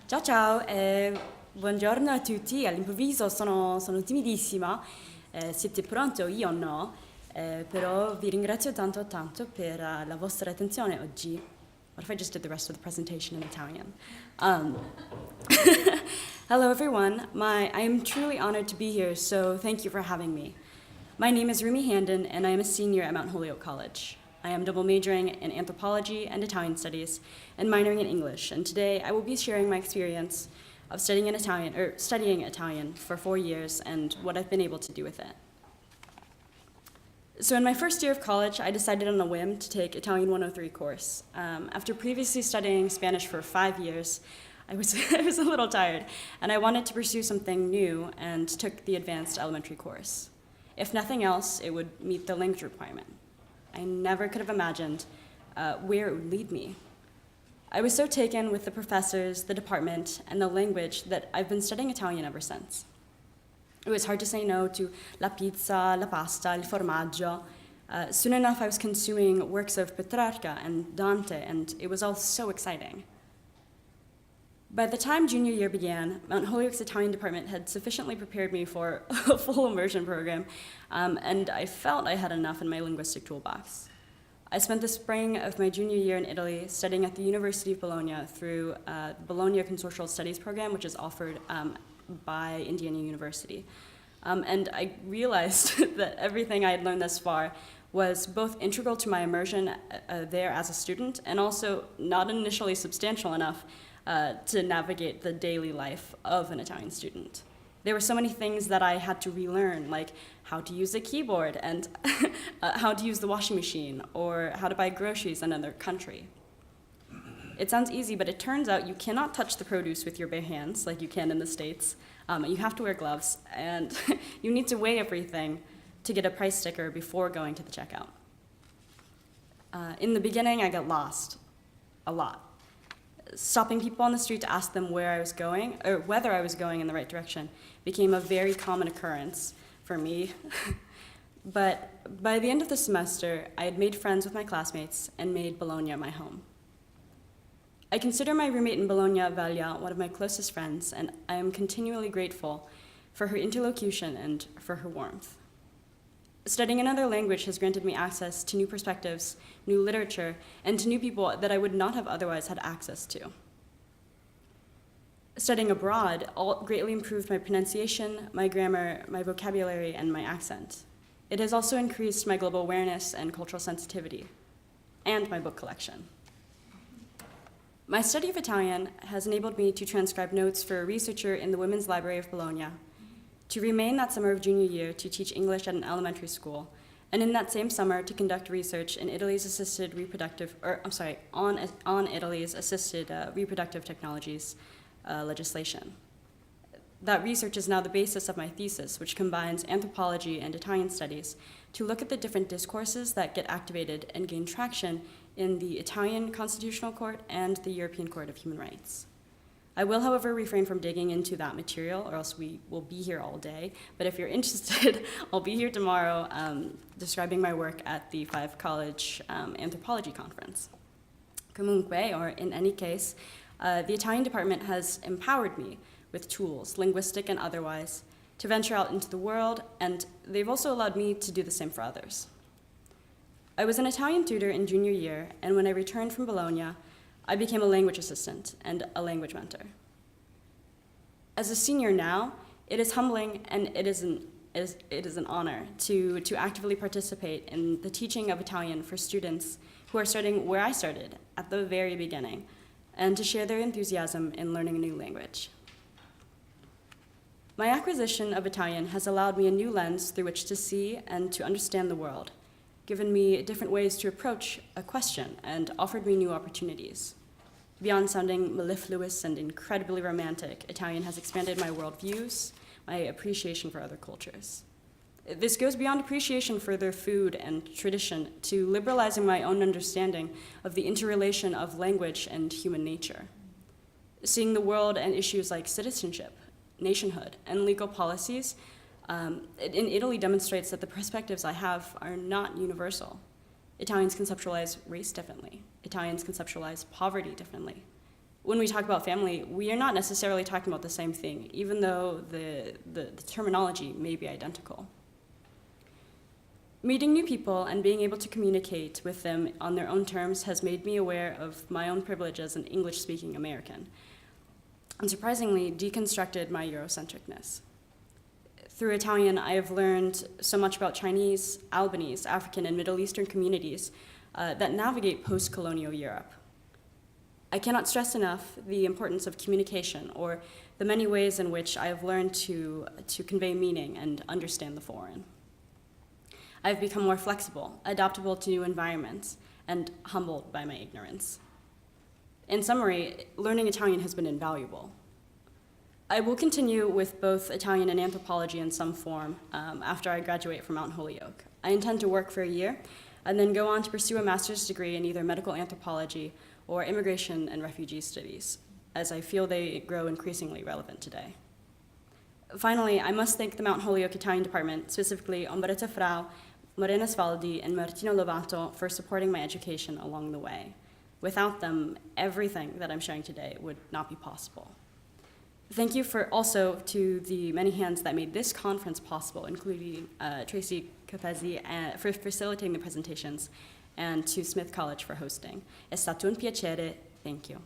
Ciao ciao, buongiorno a tutti. All'improvviso sono timidissima. Siete pronti? Io no. Però vi ringrazio tanto per la vostra attenzione oggi. What if I just did the rest of the presentation in Italian? Hello everyone. I am truly honored to be here, so thank you for having me. My name is Rumi Handon, and I am a senior at Mount Holyoke College. I am double majoring in anthropology and Italian studies, and minoring in English. And today I will be sharing my experience of studying Italian for 4 years and what I've been able to do with it. So in my first year of college, I decided on a whim to take Italian 103 course. After previously studying Spanish for 5 years, I was a little tired, and I wanted to pursue something new and took the advanced elementary course. If nothing else, it would meet the language requirement. I never could have imagined where it would lead me. I was so taken with the professors, the department, and the language that I've been studying Italian ever since. It was hard to say no to la pizza, la pasta, il formaggio. Soon enough, I was consuming works of Petrarca and Dante, and it was all so exciting. By the time junior year began, Mount Holyoke's Italian department had sufficiently prepared me for a full immersion program, and I felt I had enough in my linguistic toolbox. I spent the spring of my junior year in Italy studying at the University of Bologna through the Bologna Consortial Studies program, which is offered by Indiana University. And I realized that everything I had learned thus far was both integral to my immersion there as a student and also not initially substantial enough to navigate the daily life of an Italian student. There were so many things that I had to relearn, like how to use a keyboard and how to use the washing machine or how to buy groceries in another country. It sounds easy, but it turns out you cannot touch the produce with your bare hands like you can in the States. You have to wear gloves, and you need to weigh everything to get a price sticker before going to the checkout. In the beginning, I got lost a lot. Stopping people on the street to ask them where I was going, or whether I was going in the right direction, became a very common occurrence for me. But by the end of the semester, I had made friends with my classmates and made Bologna my home. I consider my roommate in Bologna, Valia, one of my closest friends, and I am continually grateful for her interlocution and for her warmth. Studying another language has granted me access to new perspectives, new literature, and to new people that I would not have otherwise had access to. Studying abroad greatly improved my pronunciation, my grammar, my vocabulary, and my accent. It has also increased my global awareness and cultural sensitivity, and my book collection. My study of Italian has enabled me to transcribe notes for a researcher in the Women's Library of Bologna, to remain that summer of junior year to teach English at an elementary school, and in that same summer to conduct research in Italy's assisted reproductive, on Italy's assisted reproductive technologies legislation. That research is now the basis of my thesis, which combines anthropology and Italian studies to look at the different discourses that get activated and gain traction in the Italian Constitutional Court and the European Court of Human Rights. I will, however, refrain from digging into that material, or else we will be here all day. But if you're interested, I'll be here tomorrow describing my work at the Five College Anthropology Conference. Comunque, or in any case, the Italian department has empowered me with tools, linguistic and otherwise, to venture out into the world, and they've also allowed me to do the same for others. I was an Italian tutor in junior year, and when I returned from Bologna, I became a language assistant and a language mentor. As a senior now, it is humbling and it is an honor to actively participate in the teaching of Italian for students who are starting where I started, at the very beginning, and to share their enthusiasm in learning a new language. My acquisition of Italian has allowed me a new lens through which to see and to understand the world, given me different ways to approach a question, and offered me new opportunities. Beyond sounding mellifluous and incredibly romantic, Italian has expanded my worldviews, my appreciation for other cultures. This goes beyond appreciation for their food and tradition to liberalizing my own understanding of the interrelation of language and human nature. Seeing the world and issues like citizenship, nationhood, and legal policies in Italy demonstrates that the perspectives I have are not universal. Italians conceptualize race differently. Italians conceptualize poverty differently. when we talk about family, we are not necessarily talking about the same thing, even though the terminology may be identical. Meeting new people and being able to communicate with them on their own terms has made me aware of my own privilege as an English-speaking American, and surprisingly deconstructed my Eurocentricness. Through Italian, I have learned so much about Chinese, Albanese, African, and Middle Eastern communities that navigate post-colonial Europe. I cannot stress enough the importance of communication, or the many ways in which I have learned to convey meaning and understand the foreign. I have become more flexible, adaptable to new environments, and humbled by my ignorance. In summary, learning Italian has been invaluable. I will continue with both Italian and anthropology in some form after I graduate from Mount Holyoke. I intend to work for a year and then go on to pursue a master's degree in either medical anthropology or immigration and refugee studies, as I feel they grow increasingly relevant today. Finally, I must thank the Mount Holyoke Italian Department, specifically Ombretta Frau, Morena Svaldi, and Martino Lovato for supporting my education along the way. Without them, everything that I'm sharing today would not be possible. Thank you also to the many hands that made this conference possible, including Tracy Capezzi for facilitating the presentations, and to Smith College for hosting. È stato un piacere. Thank you.